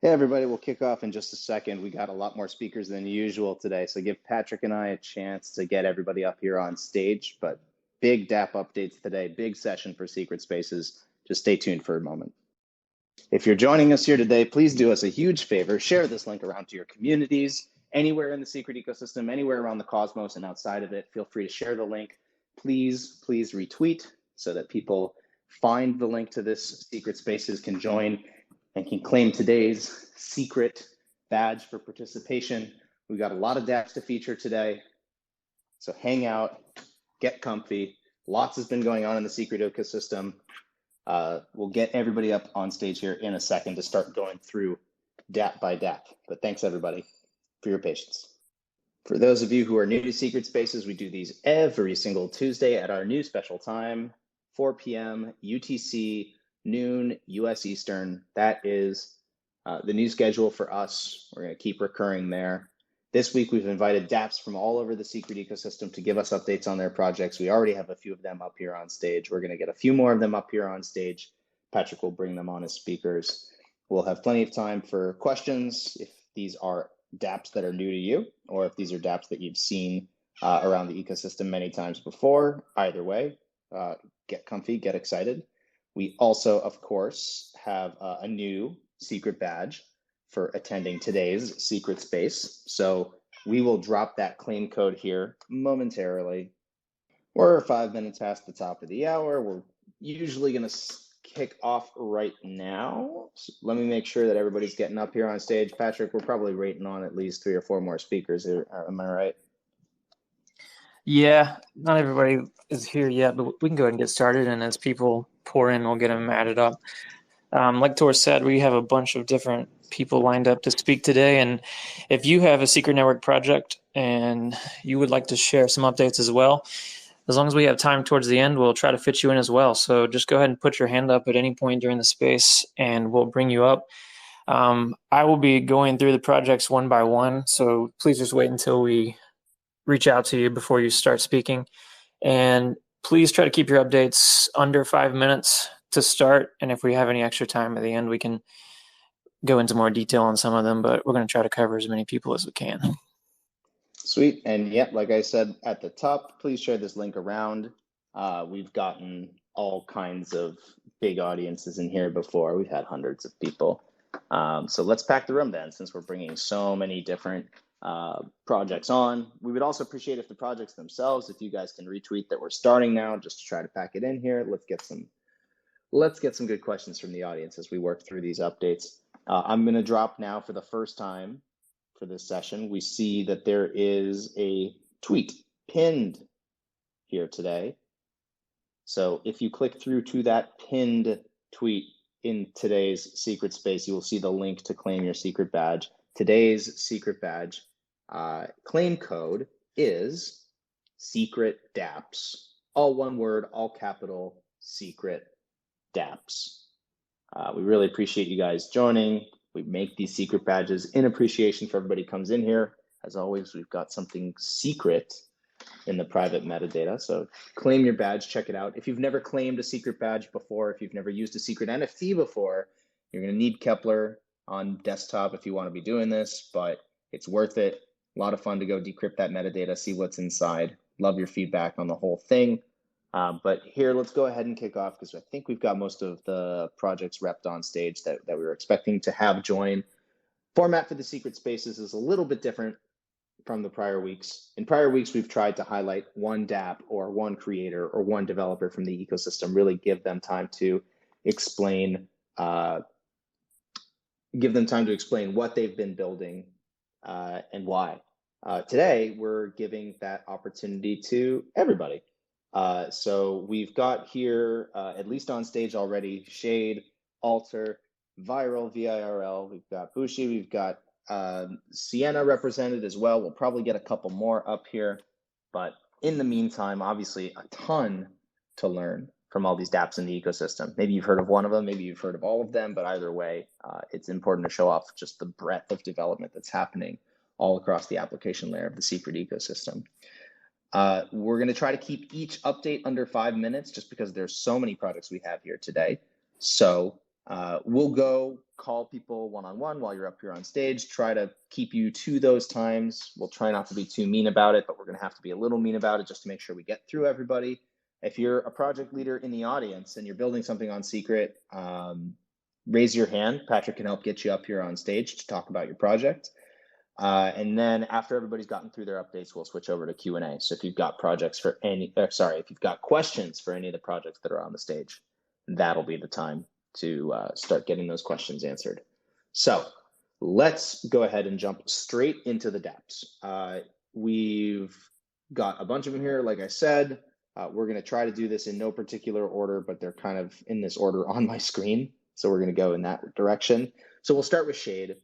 Hey everybody, we'll kick off in just a second. We got a lot more speakers than usual today, so give Patrick and I a chance to get everybody up here on stage. But big DApp updates today, big session for Secret Spaces. Just stay tuned for a moment. If you're joining us here today, please do us a huge favor. Share this link around to your communities, anywhere in the secret ecosystem, anywhere around the cosmos and outside of it. Feel free to share the link. Please retweet so that people find the link to this Secret Spaces, can join and can claim today's secret badge for participation. We've got a lot of dApps to feature today, so hang out, get comfy. Lots has been going on in the secret ecosystem. We'll get everybody up on stage here in a second to start going through dApp by dApp. But thanks everybody for your patience. For those of you who are new to Secret Spaces, we do these every single Tuesday at our new special time, 4 p.m. UTC, noon US Eastern. That is the new schedule for us. We're going to keep recurring there. This week, we've invited dApps from all over the secret ecosystem to give us updates on their projects. We already have a few of them up here on stage. We're going to get a few more of them up here on stage. Patrick will bring them on as speakers. We'll have plenty of time for questions if these are dApps that are new to you, or if these are dApps that you've seen around the ecosystem many times before. Either way, get comfy, get excited. We also, of course, have a new secret badge for attending today's secret space. So we will drop that claim code here momentarily. We're 5 minutes past the top of the hour. We're usually going to kick off right now. So let me make sure that everybody's getting up here on stage. Patrick, we're probably waiting on at least 3 or 4 more speakers here. Am I right? Yeah, not everybody is here yet, but we can go ahead and get started. And as people pour in, we'll get them added up. Like Tor said, we have a bunch of different people lined up to speak today. And if you have a secret network project and you would like to share some updates as well, as long as we have time towards the end, we'll try to fit you in as well. So just go ahead and put your hand up at any point during the space and we'll bring you up. I will be going through the projects one by one. So please just wait until we reach out to you before you start speaking. And please try to keep your updates under 5 minutes to start. And if we have any extra time at the end, we can go into more detail on some of them, but we're going to try to cover as many people as we can. Sweet. And yeah, like I said at the top, please share this link around. We've gotten all kinds of big audiences in here before. We've had hundreds of people. So let's pack the room then, since we're bringing so many different projects on. We would also appreciate if the projects themselves, if you guys can retweet that we're starting now, just to try to pack it in here. Let's get some good questions from the audience as we work through these updates. I'm going to drop now for the first time for this session. We see that there is a tweet pinned here today. So if you click through to that pinned tweet in today's secret space, you will see the link to claim your secret badge. Today's secret badge claim code is secret dApps, all one word, all capital, secret dApps. We really appreciate you guys joining. We make these secret badges in appreciation for everybody who comes in here. As always, we've got something secret in the private metadata. So claim your badge, check it out. If you've never claimed a secret badge before, if you've never used a secret NFT before, you're going to need Kepler on desktop if you want to be doing this, but it's worth it. A lot of fun to go decrypt that metadata, see what's inside. Love your feedback on the whole thing. But here, let's go ahead and kick off because I think we've got most of the projects repped on stage that we were expecting to have join. Format for the secret spaces is a little bit different from the prior weeks. In prior weeks, we've tried to highlight one dApp or one creator or one developer from the ecosystem, really give them time to explain what they've been building and why. Today, we're giving that opportunity to everybody. So we've got here, at least on stage already, Shade, Alter, Viral, VIRL, we've got Bushi, we've got Sienna represented as well. We'll probably get a couple more up here, but in the meantime, obviously a ton to learn from all these dApps in the ecosystem. Maybe you've heard of one of them, maybe you've heard of all of them, but either way, it's important to show off just the breadth of development that's happening all across the application layer of the secret ecosystem. We're going to try to keep each update under 5 minutes just because there's so many products we have here today. So We'll go call people one-on-one while you're up here on stage, try to keep you to those times. We'll try not to be too mean about it, but we're going to have to be a little mean about it just to make sure we get through everybody. If you're a project leader in the audience and you're building something on Secret, raise your hand. Patrick can help get you up here on stage to talk about your project. And then after everybody's gotten through their updates, we'll switch over to Q&A. So if you've got if you've got questions for any of the projects that are on the stage, that'll be the time to start getting those questions answered. So let's go ahead and jump straight into the dApps. We've got a bunch of them here, like I said. We're going to try to do this in no particular order, but they're kind of in this order on my screen. So we're going to go in that direction. So we'll start with Shade.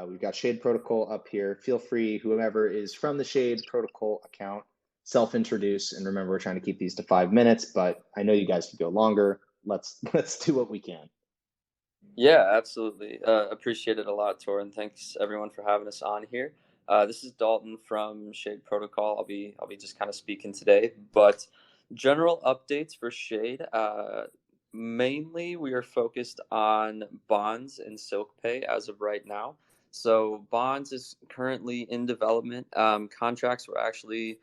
We've got Shade Protocol up here. Feel free, whoever is from the Shade Protocol account, self-introduce. And remember, we're trying to keep these to 5 minutes, but I know you guys could go longer. Let's do what we can. Yeah, absolutely. Appreciate it a lot, Tor, and thanks everyone for having us on here. This is Dalton from Shade Protocol. I'll be just kind of speaking today, but general updates for Shade. Mainly, we are focused on Bonds and SilkPay as of right now. So Bonds is currently in development. Contracts were actually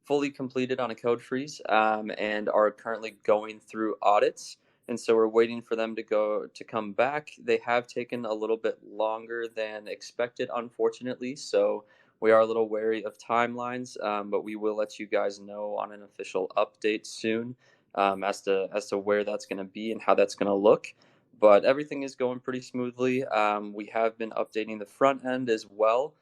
fully completed on a code freeze and are currently going through audits. And so we're waiting for them to come back. They have taken a little bit longer than expected, unfortunately. So we are a little wary of timelines, but we will let you guys know on an official update soon as to where that's going to be and how that's going to look. But everything is going pretty smoothly. We have been updating the front end as well.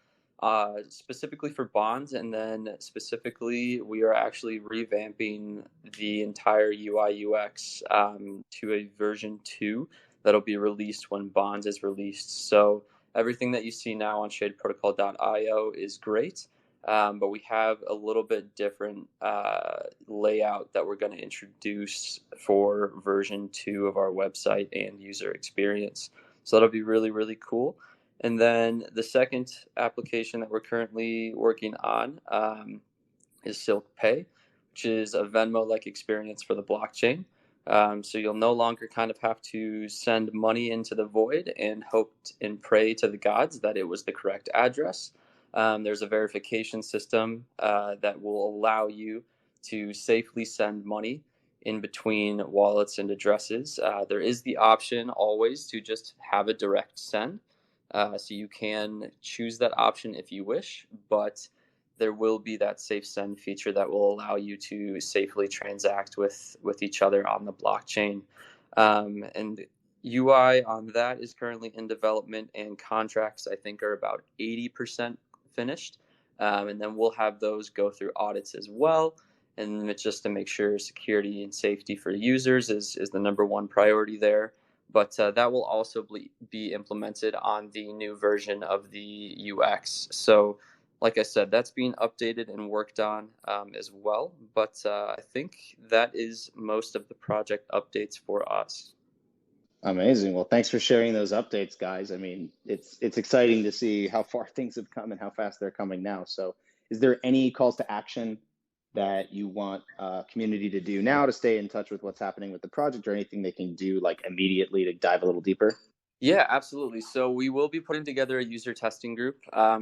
Specifically for Bonds, and then specifically we are actually revamping the entire UI UX to a version 2 that'll be released when Bonds is released. So everything that you see now on shadeprotocol.io is great, but we have a little bit different layout that we're going to introduce for version 2 of our website and user experience. So that'll be really, really cool. And then the second application that we're currently working on is SilkPay, which is a Venmo-like experience for the blockchain. So you'll no longer kind of have to send money into the void and hope and pray to the gods that it was the correct address. There's a verification system that will allow you to safely send money in between wallets and addresses. There is the option always to just have a direct send. So you can choose that option if you wish, but there will be that safe send feature that will allow you to safely transact with each other on the blockchain. And UI on that is currently in development, and contracts I think are about 80% finished. And then we'll have those go through audits as well. And it's just to make sure security and safety for users is the number one priority there. But that will also be implemented on the new version of the UX. So, like I said, that's being updated and worked on as well. But I think that is most of the project updates for us. Amazing. Well, thanks for sharing those updates, guys. I mean, it's exciting to see how far things have come and how fast they're coming now. So is there any calls to action that you want community to do now to stay in touch with what's happening with the project, or anything they can do like immediately to dive a little deeper? Yeah, absolutely. So we will be putting together a user testing group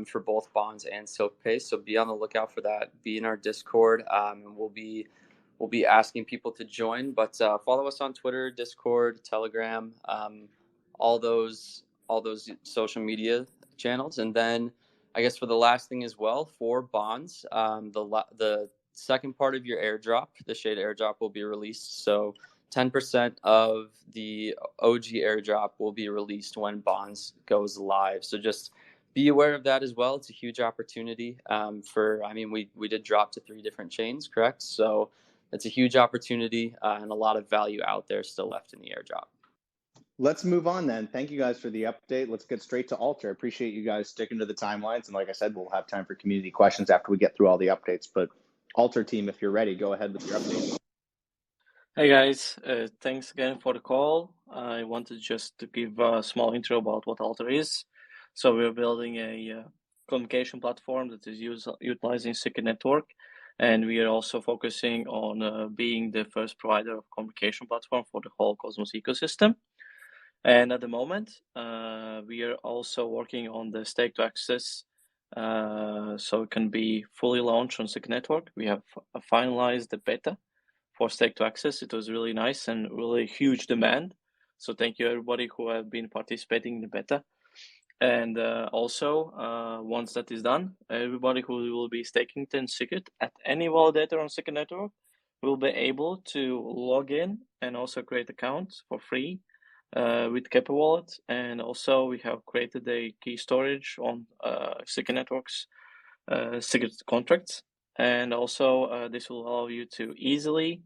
for both Bonds and SilkPay. So be on the lookout for that. Be in our Discord, and we'll be asking people to join. But follow us on Twitter, Discord, Telegram, all those social media channels. And then I guess for the last thing as well, for Bonds, the second part of your airdrop, the Shade airdrop, will be released. So 10% of the OG airdrop will be released when Bonds goes live. So just be aware of that as well. It's a huge opportunity we did drop to 3 different chains, correct? So it's a huge opportunity and a lot of value out there still left in the airdrop. Let's move on then. Thank you guys for the update. Let's get straight to Alter. Appreciate you guys sticking to the timelines. And like I said, we'll have time for community questions after we get through all the updates. But Alter team, if you're ready, go ahead with your update. Hey guys, thanks again for the call. I wanted just to give a small intro about what Alter is. So we're building a communication platform that is utilizing Secret Network, and we are also focusing on being the first provider of communication platform for the whole Cosmos ecosystem. And at the moment, we are also working on the stake to access, so it can be fully launched on Second Network. We have finalized the beta for stake to access. It was really nice and really huge demand. So thank you everybody who have been participating in the beta. And also, once that is done, everybody who will be staking 10 secret at any validator on Second Network will be able to log in and also create accounts for free with Kepa Wallet. And also, we have created a key storage on Second Network's secret contracts. And also, this will allow you to easily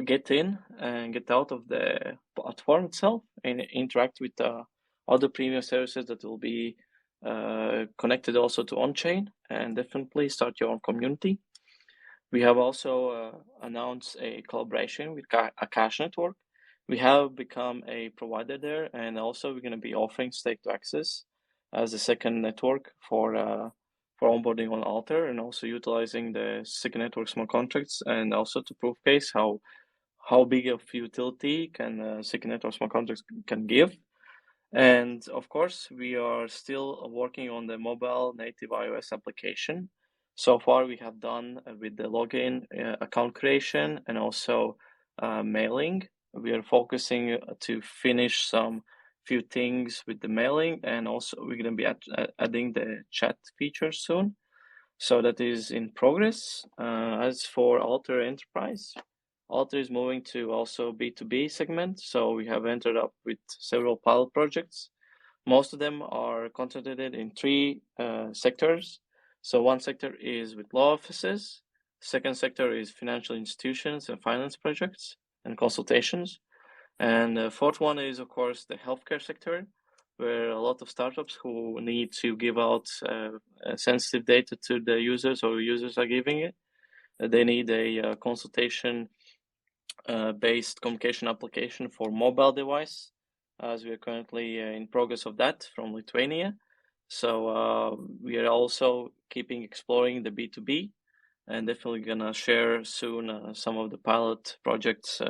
get in and get out of the platform itself and interact with other premium services that will be connected also to on-chain, and definitely start your own community. We have also announced a collaboration with Akash Network. We have become a provider there, and also we're going to be offering stake to access as a second network for onboarding on Alter, and also utilizing the second network smart contracts, and also to proof case how big of utility can second network smart contracts can give. And of course, we are still working on the mobile native iOS application. So far, we have done with the login, account creation, and also mailing. We are focusing to finish some few things with the mailing, and also we're going to be adding the chat feature soon. So that is in progress. As for Alter Enterprise, Alter is moving to also B2B segment. So we have entered up with several pilot projects. Most of them are concentrated in three sectors. So one sector is with law offices. Second sector is financial institutions and finance projects and consultations. And the fourth one is, of course, the healthcare sector, where a lot of startups who need to give out sensitive data to the users, or users are giving it. They need a consultation based communication application for mobile device, as we are currently in progress of that from Lithuania. So we are also keeping exploring the B2B, and definitely gonna share soon some of the pilot projects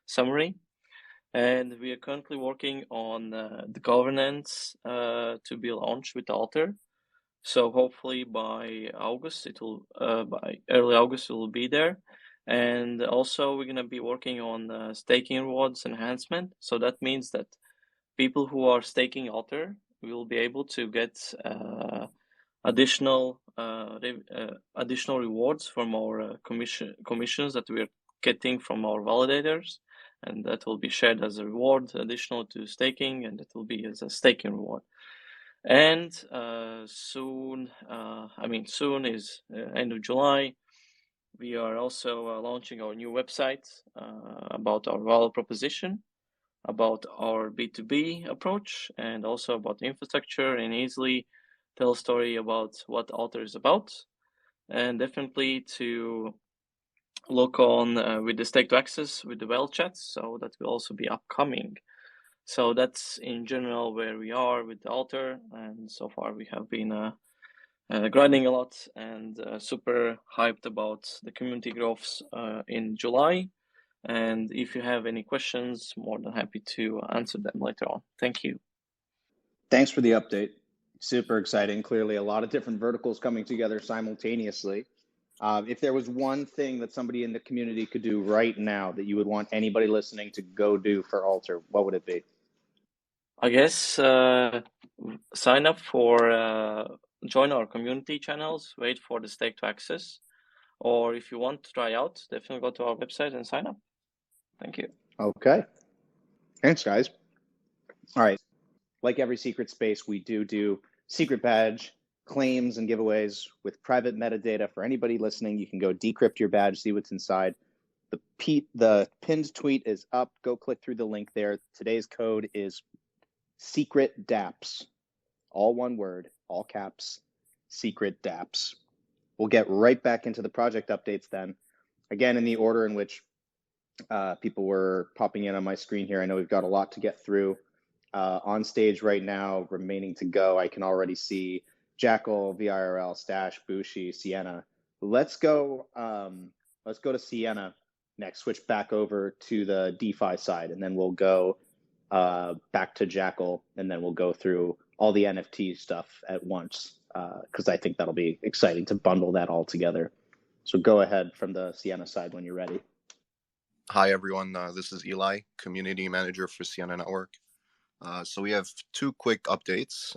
summary. And we are currently working on the governance to be launched with Alter. So hopefully by August, by early August, it will be there. And also, we're going to be working on staking rewards enhancement. So that means that people who are staking Alter will be able to get additional rewards from our commissions that we are getting from our validators, and that will be shared as a reward additional to staking, and it will be as a staking reward. And soon is end of July, we are also launching our new website about our value proposition, about our B2B approach, and also about infrastructure, and easily tell a story about what Alter is about. And definitely to look on with the stake to access with the well chats, so that will also be upcoming. So that's in general where we are with the Alter, and so far we have been grinding a lot and super hyped about the community growths in July. And if you have any questions, more than happy to answer them later on. Thank you. Thanks for the update. Super exciting. Clearly, a lot of different verticals coming together simultaneously. If there was one thing that somebody in the community could do right now that you would want anybody listening to go do for Alter, what would it be? I guess sign up for join our community channels, wait for the stake to access, or if you want to try out, definitely go to our website and sign up. Thank you. Okay. Thanks, guys. All right. Like every secret space, we do secret badge claims and giveaways with private metadata. For anybody listening, you can go decrypt your badge, see what's inside. The pinned tweet is up. Go click through the link there. Today's code is secret dApps. All one word, all caps, secret dApps. We'll get right back into the project updates then. Again, in the order in which people were popping in on my screen here. I know we've got a lot to get through. On stage right now, remaining to go, I can already see JACKAL, VIRL, Stash, Bushi, Sienna. Let's go to Sienna next, switch back over to the DeFi side, and then we'll go back to JACKAL, and then we'll go through all the NFT stuff at once, because I think that'll be exciting to bundle that all together. So go ahead from the Sienna side when you're ready. Hi, everyone. This is Eli, Community Manager for Sienna Network. So we have two quick updates.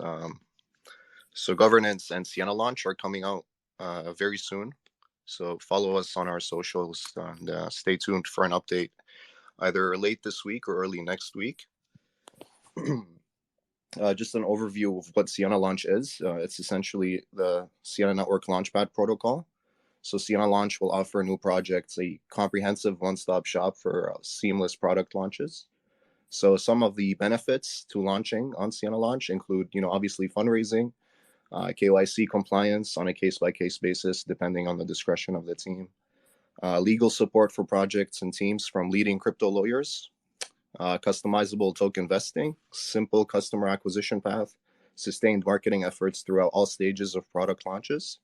So governance and Sienna launch are coming out very soon. So follow us on our socials and stay tuned for an update either late this week or early next week. Just an overview of what Sienna launch is. It's essentially the Sienna Network Launchpad protocol. So Sienna Launch will offer new projects a comprehensive one-stop shop for seamless product launches. So some of the benefits to launching on Sienna Launch include, obviously fundraising, KYC compliance on a case-by-case basis, depending on the discretion of the team, legal support for projects and teams from leading crypto lawyers, customizable token vesting, simple customer acquisition path, sustained marketing efforts throughout all stages of product launches,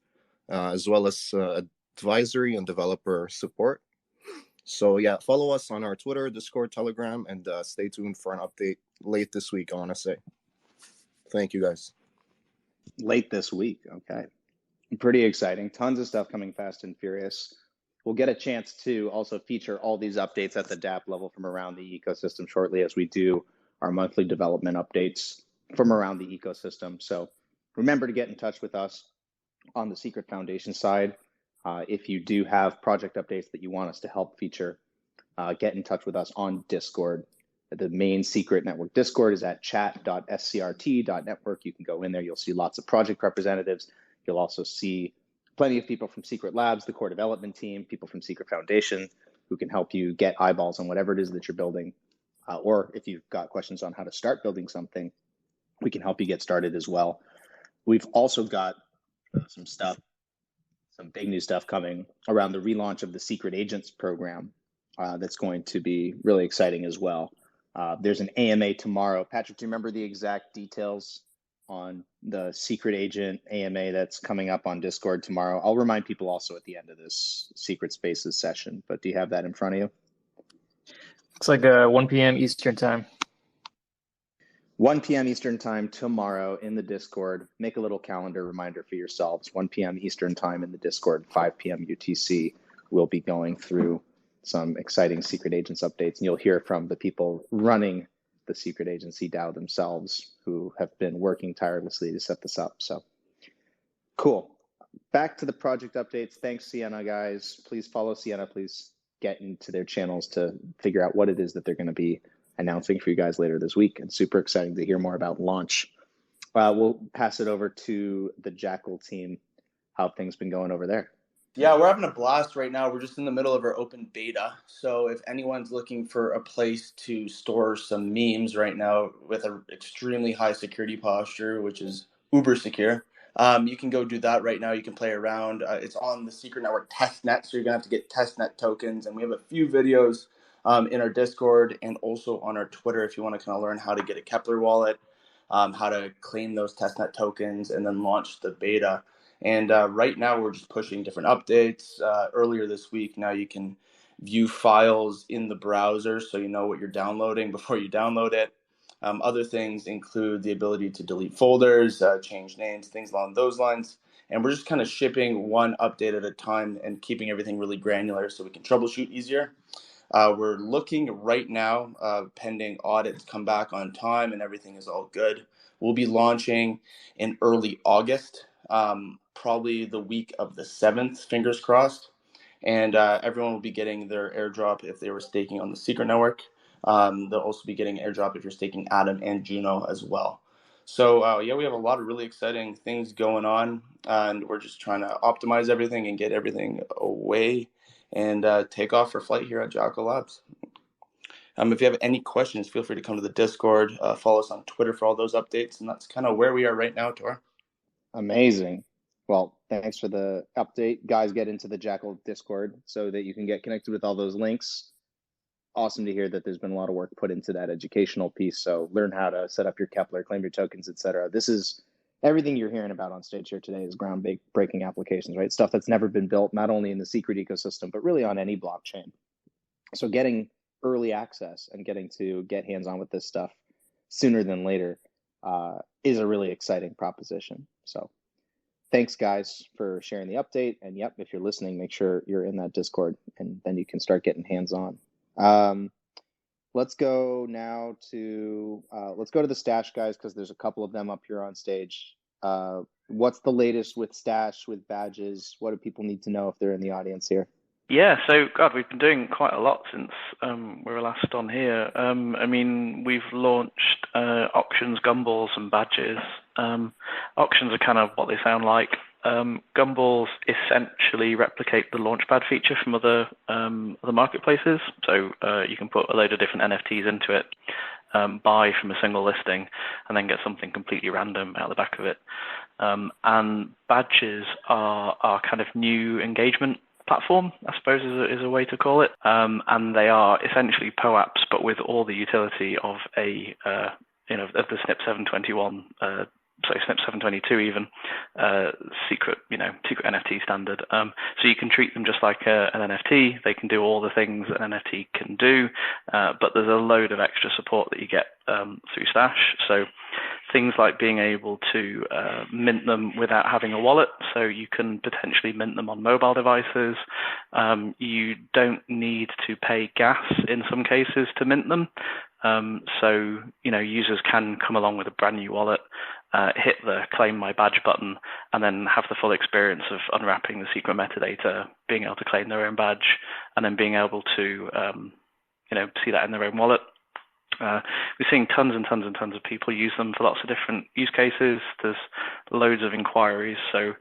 as well as advisory and developer support. So yeah, follow us on our Twitter, Discord, Telegram, and stay tuned for an update late this week, I want to say. Thank you, guys. Late this week, okay. Pretty exciting. Tons of stuff coming fast and furious. We'll get a chance to also feature all these updates at the dApp level from around the ecosystem shortly, as we do our monthly development updates from around the ecosystem. So remember to get in touch with us on the Secret Foundation side. If you do have project updates that you want us to help feature, get in touch with us on Discord. The main Secret Network Discord is at chat.scrt.network. You can go in there. You'll see lots of project representatives. You'll also see plenty of people from Secret Labs, the core development team, people from Secret Foundation who can help you get eyeballs on whatever it is that you're building. Or if you've got questions on how to start building something, we can help you get started as well. We've also got some big new stuff coming around the relaunch of the Secret Agents program that's going to be really exciting as well. There's an AMA tomorrow. Patrick, do you remember the exact details on the Secret Agent AMA that's coming up on Discord tomorrow? I'll remind people also at the end of this Secret Spaces session, but do you have that in front of you? It's like 1 p.m. Eastern time. 1 p.m. Eastern time tomorrow in the Discord. Make a little calendar reminder for yourselves. 1 p.m. Eastern time in the Discord, 5 p.m. UTC. We'll be going through some exciting Secret Agents updates, and you'll hear from the people running the Secret Agency DAO themselves who have been working tirelessly to set this up. So cool. Back to the project updates. Thanks, Sienna, guys. Please follow Sienna. Please get into their channels to figure out what it is that they're going to be announcing for you guys later this week. And super exciting to hear more about launch. We'll pass it over to the JACKAL team. How have things been going over there? Yeah, we're having a blast right now. We're just in the middle of our open beta. So if anyone's looking for a place to store some memes right now with an extremely high security posture, which is uber secure, you can go do that right now. You can play around. It's on the Secret Network testnet, so you're going to have to get testnet tokens. And we have a few videos in our Discord and also on our Twitter if you want to kind of learn how to get a Kepler wallet, how to claim those testnet tokens, and then launch the beta. And right now we're just pushing different updates. Earlier this week, now you can view files in the browser so you know what you're downloading before you download it. Other things include the ability to delete folders, change names, things along those lines. And we're just kind of shipping one update at a time and keeping everything really granular so we can troubleshoot easier. We're looking right now, pending audits come back on time and everything is all good. We'll be launching in early August. Probably the week of the 7th, fingers crossed. And everyone will be getting their airdrop if they were staking on the Secret Network. They'll also be getting airdrop if you're staking Atom and Juno as well. So yeah, we have a lot of really exciting things going on, and we're just trying to optimize everything and get everything away and take off for flight here at JACKAL Labs. If you have any questions, feel free to come to the Discord, follow us on Twitter for all those updates, and that's kind of where we are right now, Tor. Amazing. Well, thanks for the update. Guys, get into the JACKAL Discord so that you can get connected with all those links. Awesome to hear that there's been a lot of work put into that educational piece. So learn how to set up your Kepler, claim your tokens, etc. This is everything you're hearing about on stage here today is groundbreaking applications, right? Stuff that's never been built, not only in the Secret ecosystem, but really on any blockchain. So getting early access and getting to get hands-on with this stuff sooner than later is a really exciting proposition. So thanks, guys, for sharing the update. And yep, if you're listening, make sure you're in that Discord, and then you can start getting hands-on. Let's go now to the Stash guys, because there's a couple of them up here on stage. What's the latest with Stash, with badges? What do people need to know if they're in the audience here? Yeah, so God, we've been doing quite a lot since we were last on here. I mean, we've launched auctions, gumballs, and badges. Auctions are kind of what they sound like. Gumballs essentially replicate the Launchpad feature from other marketplaces. So you can put a load of different NFTs into it, buy from a single listing, and then get something completely random out the back of it. And badges are kind of new engagement platform, I suppose is a way to call it. And they are essentially POAPs, but with all the utility of of the SNP 721, SNP 722 even, secret NFT standard. So you can treat them just like an NFT. They can do all the things an NFT can do, but there's a load of extra support that you get through Stash. So things like being able to mint them without having a wallet, so you can potentially mint them on mobile devices. You don't need to pay gas in some cases to mint them. So users can come along with a brand new wallet, hit the claim my badge button, and then have the full experience of unwrapping the secret metadata, being able to claim their own badge, and then being able to see that in their own wallet. We're seeing tons and tons and tons of people use them for lots of different use cases. There's loads of inquiries. So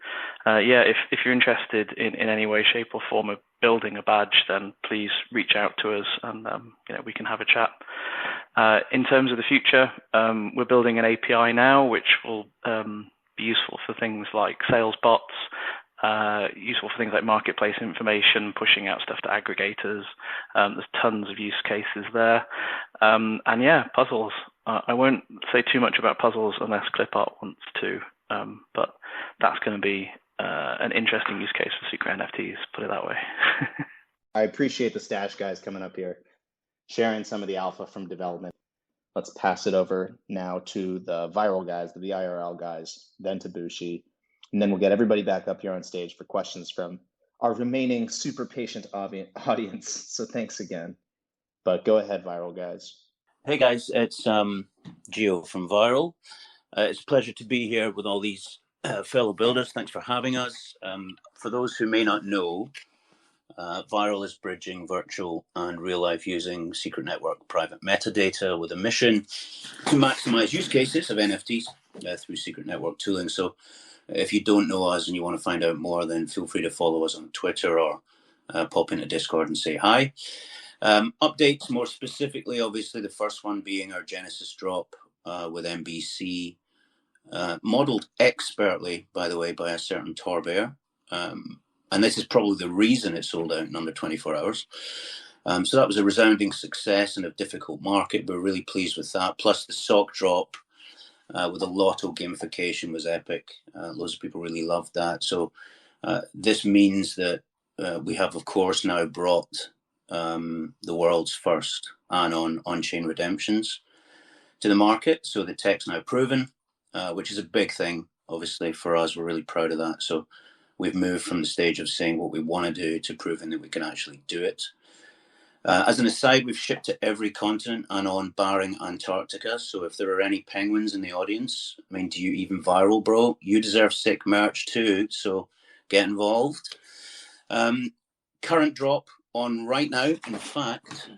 if you're interested in any way, shape or form of building a badge, then please reach out to us, and we can have a chat. In terms of the future, we're building an API now, which will be useful for things like sales bots, useful for things like marketplace information, pushing out stuff to aggregators. There's tons of use cases there. And puzzles. I won't say too much about puzzles unless Clipart wants to, but that's going to be an interesting use case for secret NFTs, put it that way. I appreciate the Stash guys coming up here, sharing some of the alpha from development. Let's pass it over now to the viral guys, the VIRL guys, then to Bushi. And then we'll get everybody back up here on stage for questions from our remaining super patient audience. So thanks again. But go ahead, viral guys. Hey guys, it's Gio from Viral. It's a pleasure to be here with all these fellow builders. Thanks for having us. For those who may not know, Viral is bridging virtual and real life using secret network private metadata with a mission to maximize use cases of NFTs through secret network tooling. So if you don't know us and you want to find out more, then feel free to follow us on Twitter or pop into Discord and say hi. Updates more specifically, obviously the first one being our Genesis drop with MBC, modeled expertly, by the way, by a certain Torbear. And this is probably the reason it sold out in under 24 hours. So that was a resounding success in a difficult market. We're really pleased with that. Plus the sock drop with the lotto gamification was epic. Loads of people really loved that. So this means that we have, of course, now brought the world's first anon on-chain redemptions to the market. So the tech's now proven, which is a big thing, obviously, for us. We're really proud of that. So we've moved from the stage of saying what we want to do to proving that we can actually do it. As an aside, we've shipped to every continent anon barring Antarctica. So if there are any penguins in the audience, I mean, do you even viral, bro? You deserve sick merch too. So get involved. Current drop on right now. In fact,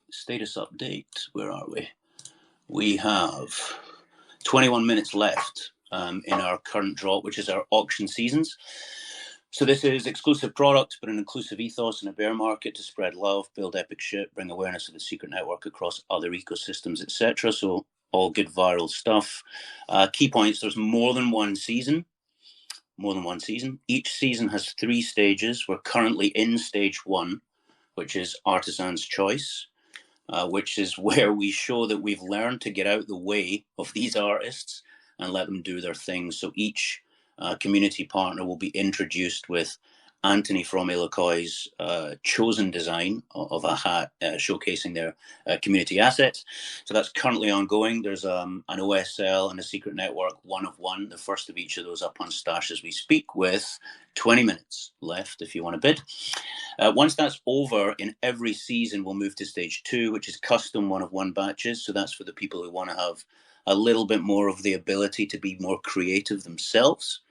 status update. Where are we? We have 21 minutes left in our current drop, which is our auction seasons. So this is exclusive product, but an inclusive ethos in a bear market to spread love, build epic shit, bring awareness of the secret network across other ecosystems, etc. So all good viral stuff. Key points, there's more than one season. Each season has 3 stages. We're currently in stage 1, which is Artisan's Choice, which is where we show that we've learned to get out the way of these artists and let them do their thing. So each community partner will be introduced with Anthony from Illacoy's chosen design of a hat showcasing their community assets. So that's currently ongoing. There's an OSL and a secret network, one of one, the first of each of those up on Stash as we speak, with 20 minutes left if you want to bid. Once that's over, in every season, we'll move to stage 2, which is custom one of one batches. So that's for the people who want to have a little bit more of the ability to be more creative themselves,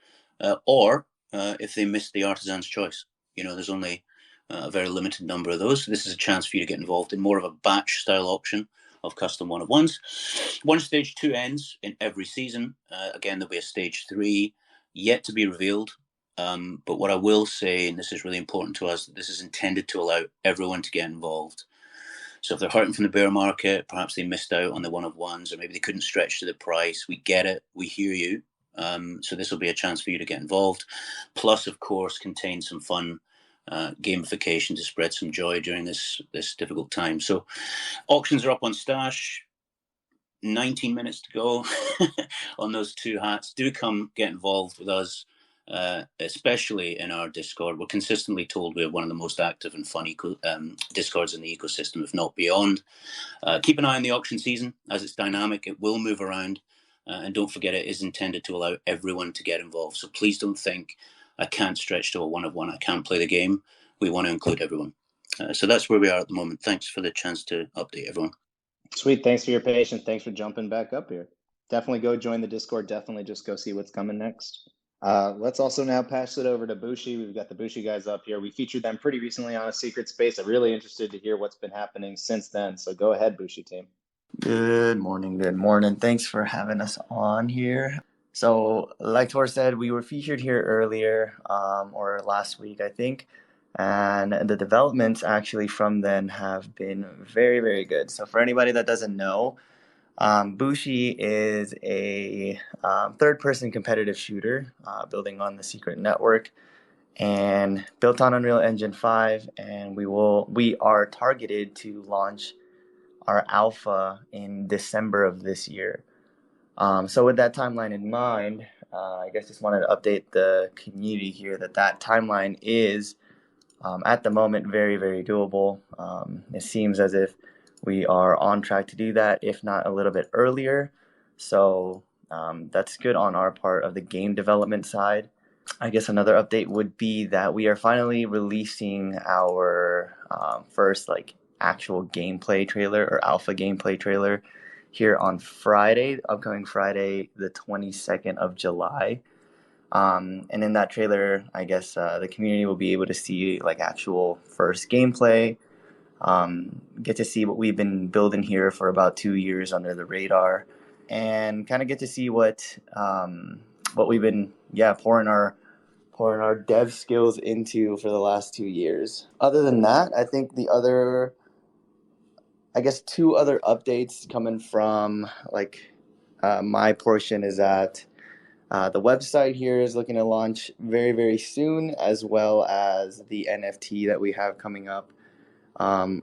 or if they missed the artisan's choice. There's only a very limited number of those. So this is a chance for you to get involved in more of a batch style auction of custom one of ones. Once stage 2 ends in every season, again, there'll be a stage 3 yet to be revealed. But what I will say, and this is really important to us, that this is intended to allow everyone to get involved. So if they're hurting from the bear market, perhaps they missed out on the one of ones, or maybe they couldn't stretch to the price. We get it. We hear you. So this will be a chance for you to get involved. Plus, of course, contain some fun gamification to spread some joy during this difficult time. So auctions are up on Stash. 19 minutes to go on those 2 hats. Do come get involved with us, especially in our Discord. We're consistently told we have one of the most active and fun Discords in the ecosystem, if not beyond. Keep an eye on the auction season. As it's dynamic, it will move around. And don't forget, it is intended to allow everyone to get involved. So please don't think, I can't stretch to a one of one, I can't play the game. We want to include everyone. So that's where we are at the moment. Thanks for the chance to update everyone. Sweet. Thanks for your patience. Thanks for jumping back up here. Definitely go join the Discord. Definitely just go see what's coming next. Let's also now pass it over to Bushi. We've got the Bushi guys up here. We featured them pretty recently on a secret space. I'm really interested to hear what's been happening since then. So go ahead, Bushi team. Good morning. Good morning. Thanks for having us on here. So, like Tor said, we were featured here earlier, or last week, I think. And the developments actually from then have been very, very good. So, for anybody that doesn't know, Bushi is a third-person competitive shooter building on the Secret Network and built on Unreal Engine 5. And we are targeted to launch our alpha in December of this year. So with that timeline in mind, I guess just wanted to update the community here that timeline is at the moment very, very doable. It seems as if we are on track to do that, if not a little bit earlier. So that's good on our part of the game development side. I guess another update would be that we are finally releasing our first actual gameplay trailer or alpha gameplay trailer here on Friday, upcoming Friday, the 22nd of July. And in that trailer, I guess the community will be able to see actual first gameplay, get to see what we've been building here for about 2 years under the radar, and kind of get to see what we've been pouring our dev skills into for the last 2 years. Other than that, I think two other updates coming from my portion is that the website here is looking to launch very, very soon, as well as the NFT that we have coming up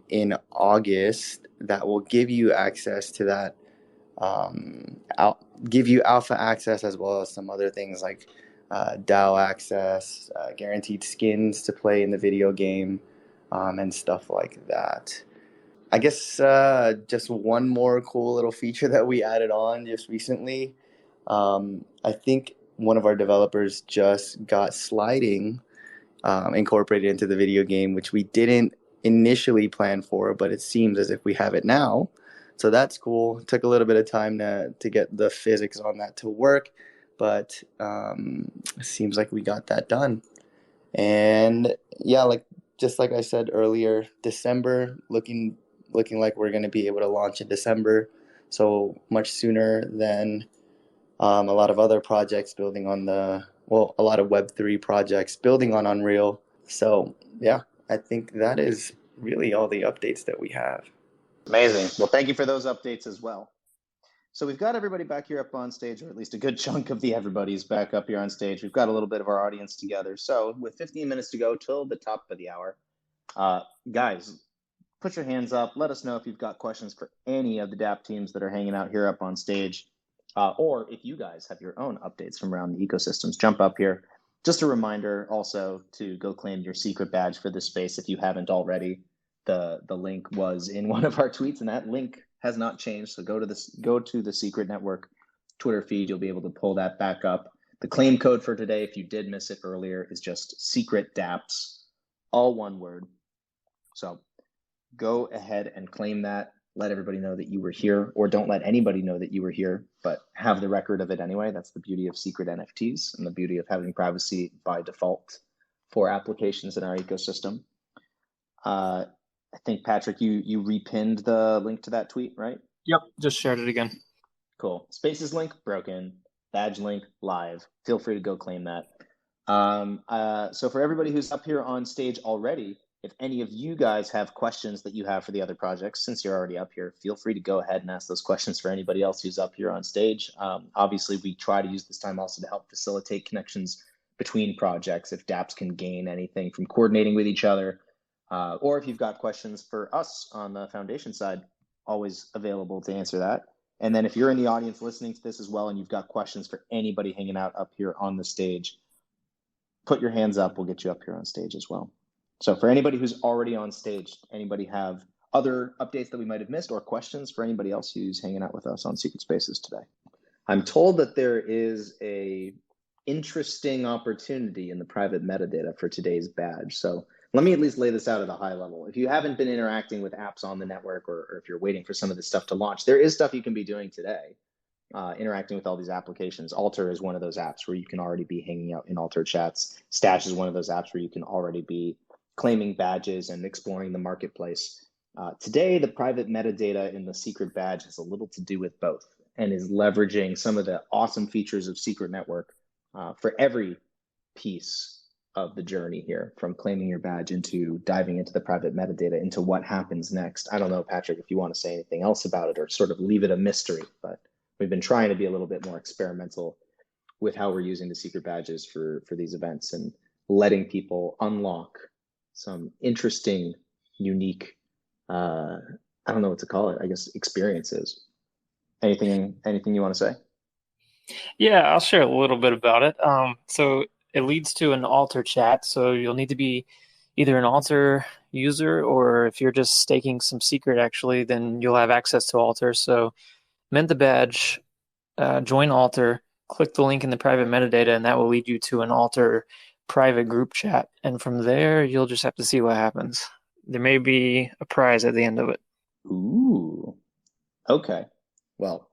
in August that will give you access to that, give you alpha access, as well as some other things like DAO access, guaranteed skins to play in the video game, and stuff like that. I guess just one more cool little feature that we added on just recently. I think one of our developers just got sliding incorporated into the video game, which we didn't initially plan for, but it seems as if we have it now. So that's cool. It took a little bit of time to get the physics on that to work, but it seems like we got that done. And yeah, just like I said earlier, December looking like we're going to be able to launch in December, so much sooner than a lot of other projects building on a lot of Web3 projects building on Unreal. So yeah, I think that is really all the updates that we have. Amazing. Well, thank you for those updates as well. So we've got everybody back here up on stage, or at least a good chunk of the everybody's back up here on stage. We've got a little bit of our audience together. So with 15 minutes to go till the top of the hour, guys, put your hands up. Let us know if you've got questions for any of the dApp teams that are hanging out here up on stage, or if you guys have your own updates from around the ecosystems. Jump up here. Just a reminder also to go claim your secret badge for this space if you haven't already. The link was in one of our tweets, and that link has not changed. So go to the Secret Network Twitter feed. You'll be able to pull that back up. The claim code for today, if you did miss it earlier, is just secret dApps, all one word. So go ahead and claim that. Let everybody know that you were here, or don't let anybody know that you were here, but have the record of it anyway. That's the beauty of secret NFTs and the beauty of having privacy by default for applications in our ecosystem. I think, Patrick, you repinned the link to that tweet, right? Yep, just shared it again. Cool. Spaces link broken, badge link live. Feel free to go claim that. So for everybody who's up here on stage already, if any of you guys have questions that you have for the other projects, since you're already up here, feel free to go ahead and ask those questions for anybody else who's up here on stage. Obviously, we try to use this time also to help facilitate connections between projects if dApps can gain anything from coordinating with each other, or if you've got questions for us on the foundation side, always available to answer that. And then if you're in the audience listening to this as well and you've got questions for anybody hanging out up here on the stage, put your hands up. We'll get you up here on stage as well. So for anybody who's already on stage, anybody have other updates that we might have missed or questions for anybody else who's hanging out with us on Secret Spaces today? I'm told that there is a interesting opportunity in the private metadata for today's badge. So let me at least lay this out at a high level. If you haven't been interacting with apps on the network, or if you're waiting for some of this stuff to launch, there is stuff you can be doing today, interacting with all these applications. Alter is one of those apps where you can already be hanging out in Alter chats. Stash is one of those apps where you can already be claiming badges and exploring the marketplace. Today, the private metadata in the secret badge has a little to do with both and is leveraging some of the awesome features of Secret Network for every piece of the journey here, from claiming your badge into diving into the private metadata into what happens next. I don't know, Patrick, if you want to say anything else about it or sort of leave it a mystery, but we've been trying to be a little bit more experimental with how we're using the secret badges for these events and letting people unlock some interesting, unique, I don't know what to call it, I guess, experiences. Anything you want to say? Yeah, I'll share a little bit about it. So it leads to an Alter chat. So you'll need to be either an Alter user, or if you're just staking some secret, actually, then you'll have access to Alter. So mint the badge, join Alter, click the link in the private metadata, and that will lead you to an Alter private group chat. And from there, you'll just have to see what happens. There may be a prize at the end of it. Ooh, okay. Well,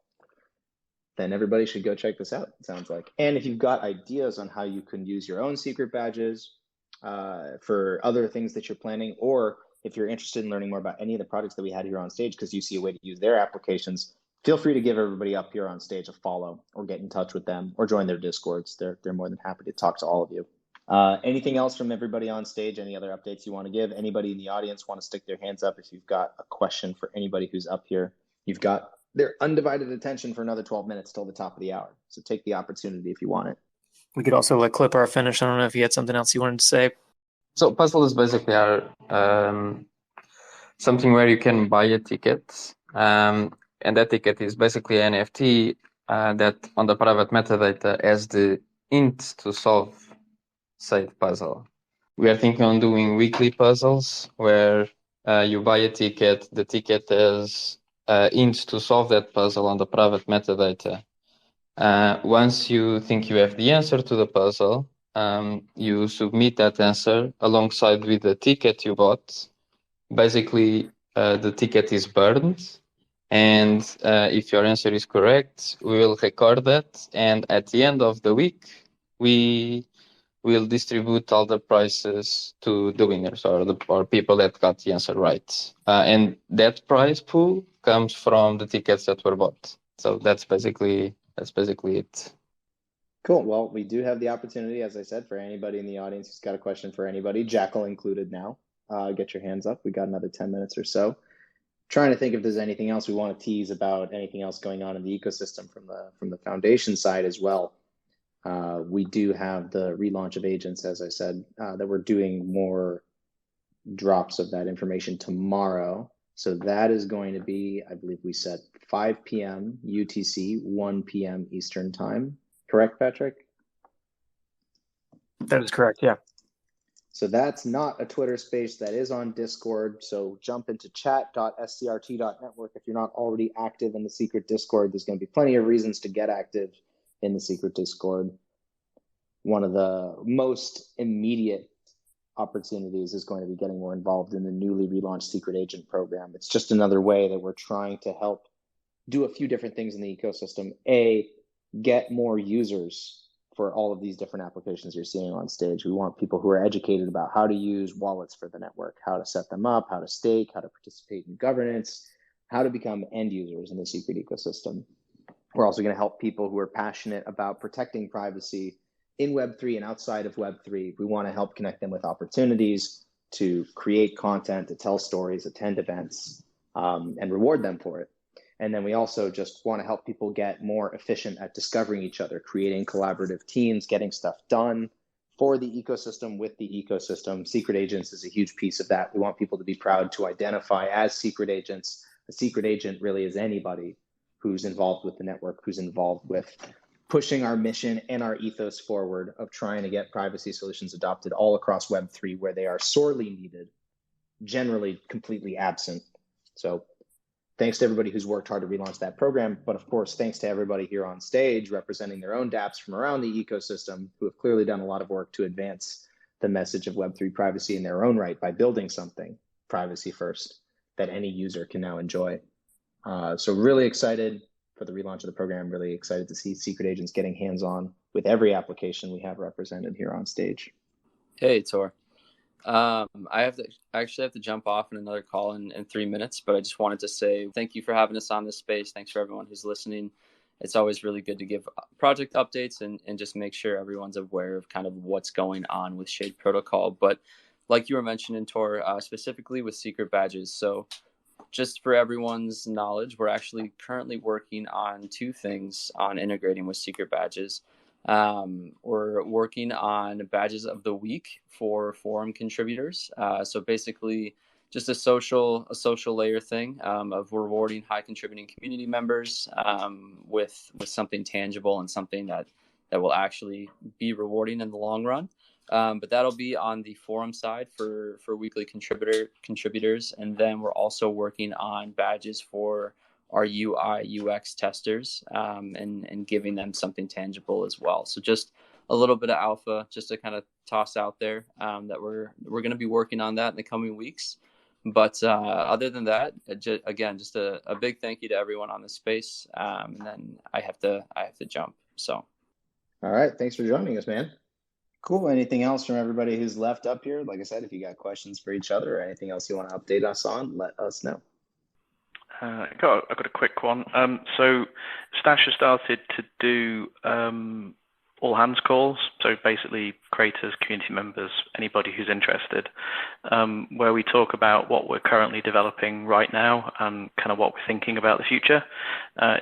then everybody should go check this out, it sounds like. And if you've got ideas on how you can use your own secret badges for other things that you're planning, or if you're interested in learning more about any of the projects that we had here on stage because you see a way to use their applications, feel free to give everybody up here on stage a follow, or get in touch with them, or join their Discords. They're more than happy to talk to all of you. Anything else from everybody on stage? Any other updates you want to give? Anybody in the audience want to stick their hands up if you've got a question for anybody who's up here? You've got their undivided attention for another 12 minutes till the top of the hour. So take the opportunity if you want it. We could also let Clip our finish. I don't know if you had something else you wanted to say. So puzzle is basically something where you can buy a ticket, and that ticket is basically an NFT that on the private metadata has the int to solve said puzzle. We are thinking on doing weekly puzzles where you buy a ticket, the ticket has int to solve that puzzle on the private metadata. Once you think you have the answer to the puzzle, you submit that answer alongside with the ticket you bought. Basically, the ticket is burned, and if your answer is correct, we will record that, and at the end of the week, we will distribute all the prizes to the winners, or people that got the answer right. And that prize pool comes from the tickets that were bought. So that's basically it. Cool. Well, we do have the opportunity, as I said, for anybody in the audience who's got a question for anybody, JACKAL included now. Get your hands up. We got another 10 minutes or so. Trying to think if there's anything else we want to tease about, anything else going on in the ecosystem from the foundation side as well. We do have the relaunch of agents, as I said, that we're doing more drops of that information tomorrow. So that is going to be, I believe we said 5 p.m. UTC, 1 p.m. Eastern time. Correct, Patrick? That is correct, yeah. So that's not a Twitter space. That is on Discord. So jump into chat.scrt.network. If you're not already active in the secret Discord, there's going to be plenty of reasons to get active in the secret Discord. One of the most immediate opportunities is going to be getting more involved in the newly relaunched Secret Agent program. It's just another way that we're trying to help do a few different things in the ecosystem. A, get more users for all of these different applications you're seeing on stage. We want people who are educated about how to use wallets for the network, how to set them up, how to stake, how to participate in governance, how to become end users in the secret ecosystem. We're also going to help people who are passionate about protecting privacy in Web3 and outside of Web3. We want to help connect them with opportunities to create content, to tell stories, attend events, and reward them for it. And then we also just want to help people get more efficient at discovering each other, creating collaborative teams, getting stuff done for the ecosystem with the ecosystem. Secret agents is a huge piece of that. We want people to be proud to identify as secret agents. A secret agent really is anybody who's involved with the network, who's involved with pushing our mission and our ethos forward of trying to get privacy solutions adopted all across Web3 where they are sorely needed, generally completely absent. So thanks to everybody who's worked hard to relaunch that program. But of course, thanks to everybody here on stage representing their own dApps from around the ecosystem who have clearly done a lot of work to advance the message of Web3 privacy in their own right by building something privacy first that any user can now enjoy. So really excited for the relaunch of the program, really excited to see secret agents getting hands-on with every application we have represented here on stage. Hey, Tor. I actually have to jump off in another call in 3 minutes, but I just wanted to say thank you for having us on this space. Thanks for everyone who's listening. It's always really good to give project updates and just make sure everyone's aware of kind of what's going on with Shade Protocol. But like you were mentioning, Tor, specifically with secret badges. So just for everyone's knowledge, we're actually currently working on 2 things on integrating with secret badges. We're working on badges of the week for forum contributors. So basically just a social layer thing of rewarding high contributing community members with something tangible and something that will actually be rewarding in the long run. But that'll be on the forum side for weekly contributors. And then we're also working on badges for our UI UX testers and giving them something tangible as well. So just a little bit of alpha just to kind of toss out there that we're going to be working on that in the coming weeks. But other than that, again, just a big thank you to everyone on this space. And then I have to jump. So. All right. Thanks for joining us, man. Cool. Anything else from everybody who's left up here? Like I said, if you got questions for each other or anything else you want to update us on, let us know. I've got a quick one. So Stash has started to do all hands calls. So basically creators, community members, anybody who's interested, where we talk about what we're currently developing right now and kind of what we're thinking about the future.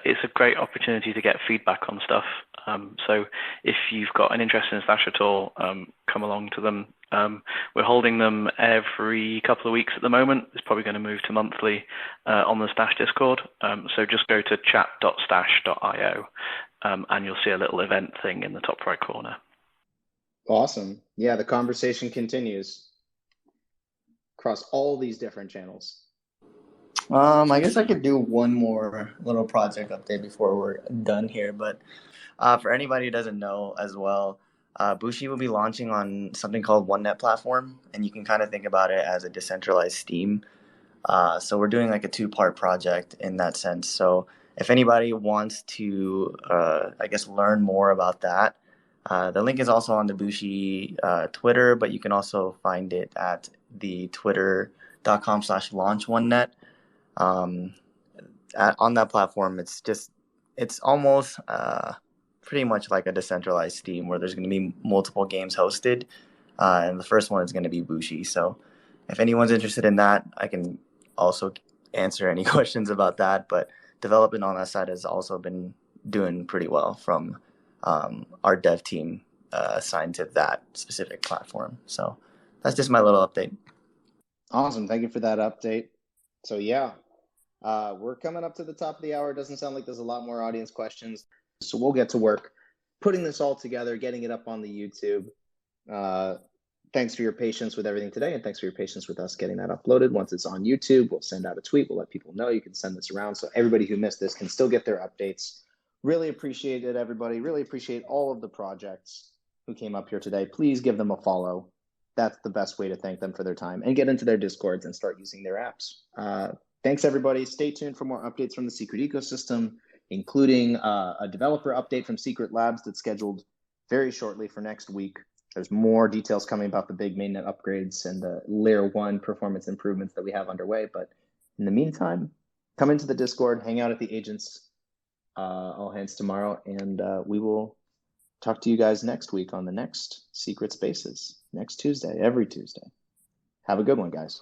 It's a great opportunity to get feedback on stuff. So if you've got an interest in Stash at all, come along to them. We're holding them every couple of weeks at the moment. It's probably going to move to monthly on the Stash Discord. So just go to chat.stash.io and you'll see a little event thing in the top right corner. Awesome. Yeah, the conversation continues across all these different channels. I guess I could do one more little project update before we're done here. But for anybody who doesn't know as well, Bushi will be launching on something called Onenet Platform, and you can kind of think about it as a decentralized Steam. So we're doing like a 2-part project in that sense. So if anybody wants to, I guess, learn more about that, the link is also on the Bushi Twitter, but you can also find it at the twitter.com/launchonenet. On that platform, it's almost pretty much like a decentralized Steam where there's going to be multiple games hosted, and the first one is going to be Bushi. So if anyone's interested in that, I can also answer any questions about that. But development on that side has also been doing pretty well from our dev team assigned to that specific platform. So that's just my little update. Awesome. Thank you for that update. So yeah, we're coming up to the top of the hour. It doesn't sound like there's a lot more audience questions. So we'll get to work putting this all together, getting it up on the YouTube. Thanks for your patience with everything today, and thanks for your patience with us getting that uploaded. Once it's on YouTube, we'll send out a tweet. We'll let people know. You can send this around so everybody who missed this can still get their updates. Really appreciate it, everybody. Really appreciate all of the projects who came up here today. Please give them a follow. That's the best way to thank them for their time, and get into their Discords and start using their apps. Thanks, everybody. Stay tuned for more updates from the Secret ecosystem, including a developer update from Secret Labs that's scheduled very shortly for next week. There's more details coming about the big mainnet upgrades and the layer 1 performance improvements that we have underway. But in the meantime, come into the Discord, hang out at the agents all hands tomorrow, and we will talk to you guys next week on the next Secret Spaces, next Tuesday, every Tuesday. Have a good one, guys.